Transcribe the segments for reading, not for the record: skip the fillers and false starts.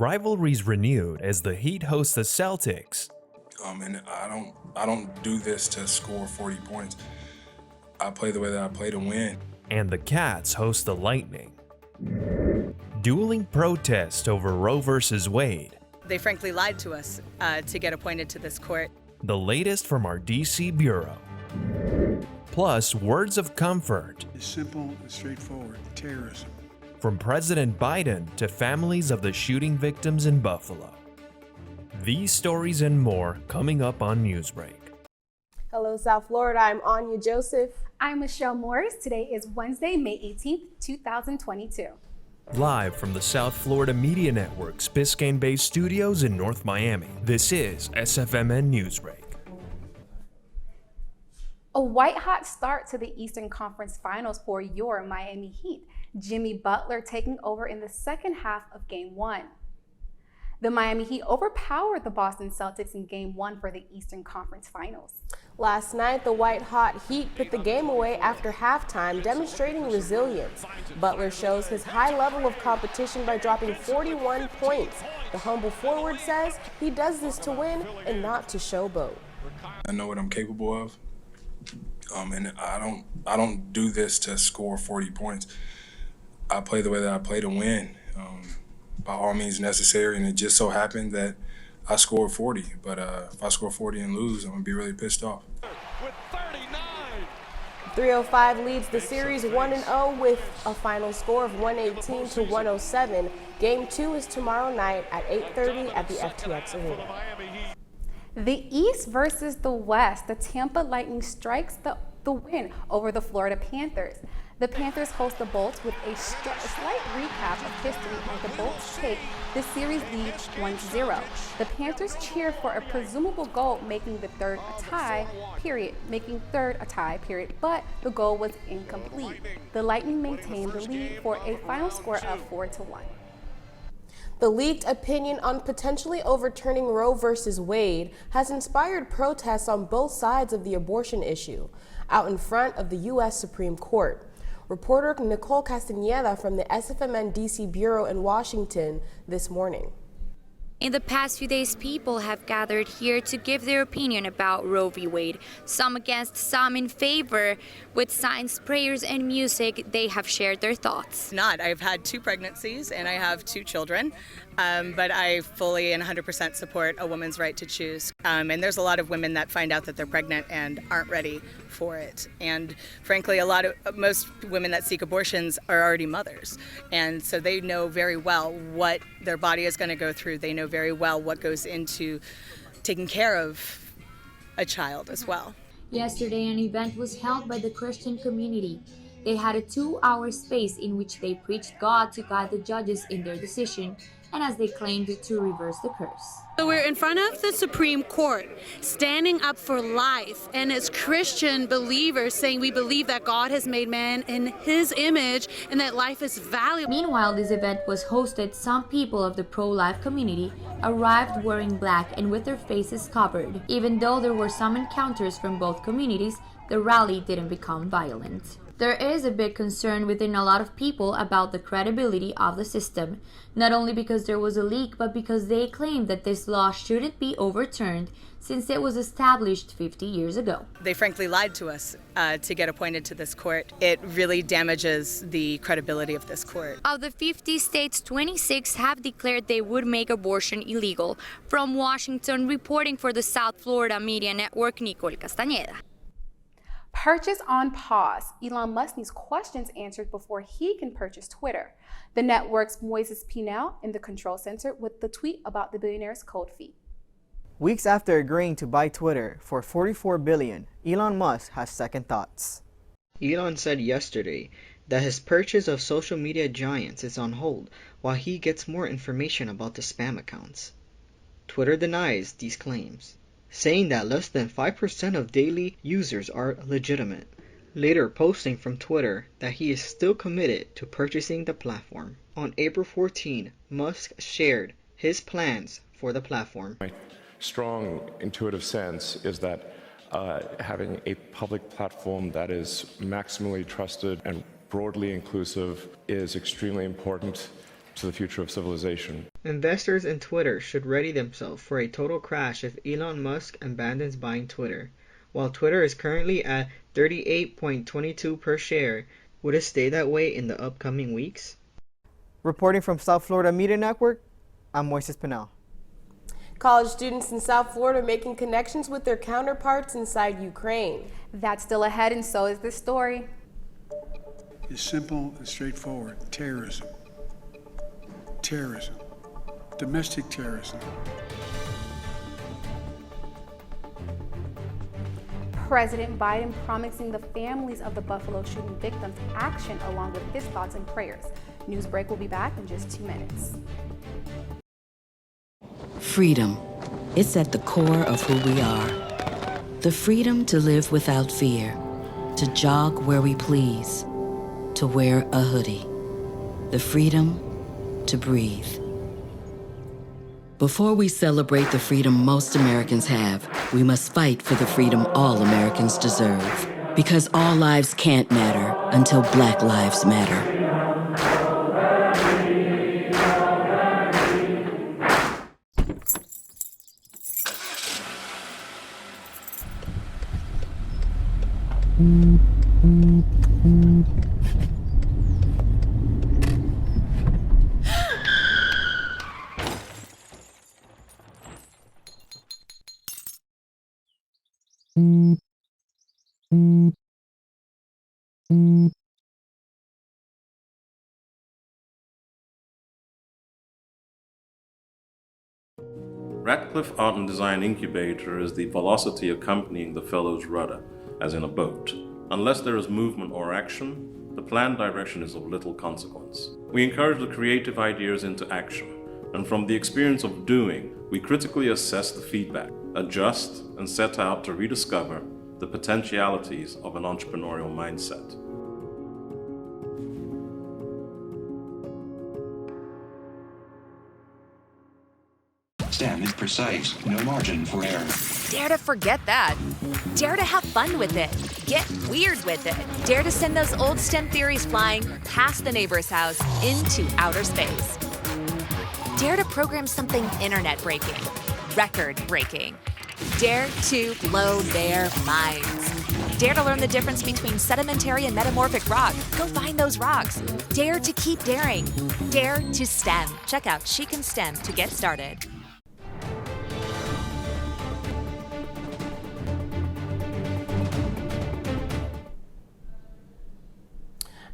Rivalries renewed as the Heat host the Celtics. And I don't do this to score 40 points. I play the way that I play to win. And the Cats host the Lightning. Dueling protests over Roe vs. Wade. They frankly lied to us to get appointed to this court. The latest from our DC bureau. Plus, words of comfort. It's simple and straightforward. Terrorism. From President Biden to families of the shooting victims in Buffalo. These stories and more coming up on Newsbreak. Hello, South Florida. I'm Anya Joseph. I'm Michelle Morris. Today is Wednesday, May 18th, 2022. Live from the South Florida Media Network's Biscayne-based studios in North Miami, this is SFMN Newsbreak. A white-hot start to the Eastern Conference Finals for your Miami Heat. Jimmy Butler taking over in the second half of Game 1. The Miami Heat overpowered the Boston Celtics in Game 1 for the Eastern Conference Finals. Last night, the white-hot Heat put the game away after halftime, demonstrating resilience. Butler shows his high level of competition by dropping 41 points. The humble forward says he does this to win and not to showboat. I know what I'm capable of, and I don't do this to score 40 points. I play the way that I play to win, by all means necessary, and it just so happened that I scored 40. But if I score 40 and lose, I'm going to be really pissed off. 305 leads the series 1-0 with a final score of 118-107. Game 2 is tomorrow night at 8:30 at the FTX Arena. The East versus the West. The Tampa Lightning strikes the win over the Florida Panthers. The Panthers host the Bolts with a slight recap of history as the Bolts take the series lead 1-0. The Panthers cheer for a presumable goal, making third a tie, but the goal was incomplete. The Lightning maintained the lead for a final score of 4-1. The leaked opinion on potentially overturning Roe vs. Wade has inspired protests on both sides of the abortion issue, out in front of the U.S. Supreme Court. Reporter Nicole Castañeda from the SFMN DC Bureau in Washington this morning. In the past few days, people have gathered here to give their opinion about Roe v. Wade. Some against, some in favor. With signs, prayers, and music, they have shared their thoughts. I've had 2 pregnancies and I have 2 children, but I fully and 100% support a woman's right to choose. And there's a lot of women that find out that they're pregnant and aren't ready for it. And frankly, most women that seek abortions are already mothers. And so they know very well what their body is going to go through. They know very well what goes into taking care of a child as well. Yesterday, an event was held by the Christian community. They had a 2-hour space in which they preached God to guide the judges in their decision, and as they claimed to reverse the curse. So we're in front of the Supreme Court, standing up for life, and as Christian believers saying we believe that God has made man in his image and that life is valuable. Meanwhile, this event was hosted. Some people of the pro-life community arrived wearing black and with their faces covered. Even though there were some encounters from both communities, the rally didn't become violent. There is a big concern within a lot of people about the credibility of the system, not only because there was a leak, but because they claim that this law shouldn't be overturned since it was established 50 years ago. They frankly lied to us to get appointed to this court. It really damages the credibility of this court. Of the 50 states, 26 have declared they would make abortion illegal. From Washington, reporting for the South Florida Media Network, Nicole Castañeda. Purchase on pause. Elon Musk needs questions answered before he can purchase Twitter. The network's Moises Pinel in the control center with the tweet about the billionaire's cold feet. Weeks after agreeing to buy Twitter for $44 billion, Elon Musk has second thoughts. Elon said yesterday that his purchase of social media giants is on hold while he gets more information about the spam accounts. Twitter denies these claims, saying that less than 5% of daily users are legitimate, later posting from Twitter that he is still committed to purchasing the platform. On April 14, Musk shared his plans for the platform. My strong intuitive sense is that having a public platform that is maximally trusted and broadly inclusive is extremely important to the future of civilization. Investors in Twitter should ready themselves for a total crash if Elon Musk abandons buying Twitter. While Twitter is currently at $38.22 per share, would it stay that way in the upcoming weeks? Reporting from South Florida Media Network, I'm Moises Pinal. College students in South Florida making connections with their counterparts inside Ukraine. That's still ahead, and so is this story. It's simple and straightforward. Terrorism. Terrorism. Domestic terrorism. President Biden promising the families of the Buffalo shooting victims action along with his thoughts and prayers. Newsbreak will be back in just 2 minutes. Freedom. It's at the core of who we are. The freedom to live without fear, to jog where we please, to wear a hoodie. The freedom to breathe. Before we celebrate the freedom most Americans have, we must fight for the freedom all Americans deserve. Because all lives can't matter until Black lives matter. Radcliffe Art and Design Incubator is the velocity accompanying the fellow's rudder, as in a boat. Unless there is movement or action, the planned direction is of little consequence. We encourage the creative ideas into action, and from the experience of doing, we critically assess the feedback, adjust, and set out to rediscover the potentialities of an entrepreneurial mindset. STEM is precise, no margin for error. Dare to forget that. Dare to have fun with it. Get weird with it. Dare to send those old STEM theories flying past the neighbor's house into outer space. Dare to program something internet-breaking, record-breaking. Dare to blow their minds. Dare to learn the difference between sedimentary and metamorphic rock. Go find those rocks. Dare to keep daring. Dare to STEM. Check out She Can STEM to get started.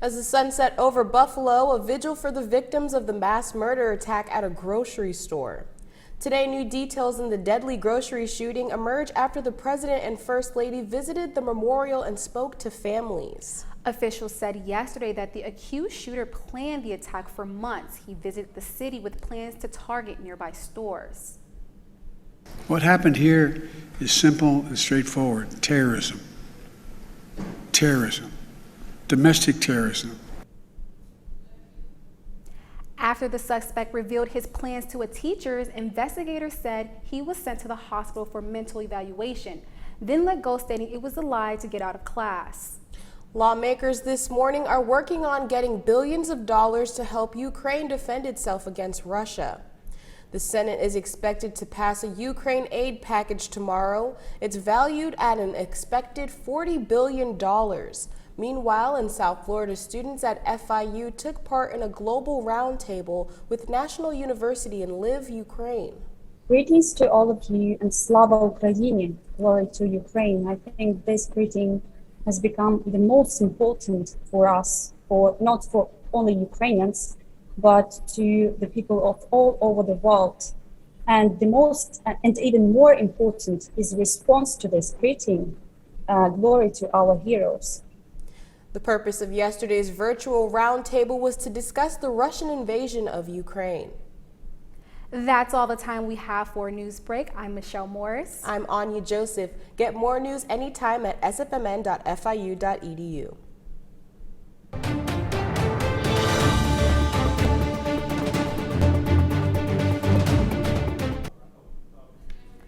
As the sun set over Buffalo, a vigil for the victims of the mass murder attack at a grocery store. Today, new details in the deadly grocery shooting emerge after the President and First Lady visited the memorial and spoke to families. Officials said yesterday that the accused shooter planned the attack for months. He visited the city with plans to target nearby stores. What happened here is simple and straightforward. Terrorism. Terrorism. Domestic terrorism. After the suspect revealed his plans to teachers, investigators said he was sent to the hospital for mental evaluation, then let go, stating it was a lie to get out of class. Lawmakers this morning are working on getting billions of dollars to help Ukraine defend itself against Russia. The Senate is expected to pass a Ukraine aid package tomorrow. It's valued at an expected $40 billion. Meanwhile, in South Florida, students at FIU took part in a global roundtable with National University in Lviv, Ukraine. Greetings to all of you and Slava Ukraini, glory to Ukraine. I think this greeting has become the most important for us, not for only Ukrainians, but to the people of all over the world. And the most, and even more important, is response to this greeting. Glory to our heroes. The purpose of yesterday's virtual roundtable was to discuss the Russian invasion of Ukraine. That's all the time we have for Newsbreak. I'm Michelle Morris. I'm Anya Joseph. Get more news anytime at sfmn.fiu.edu.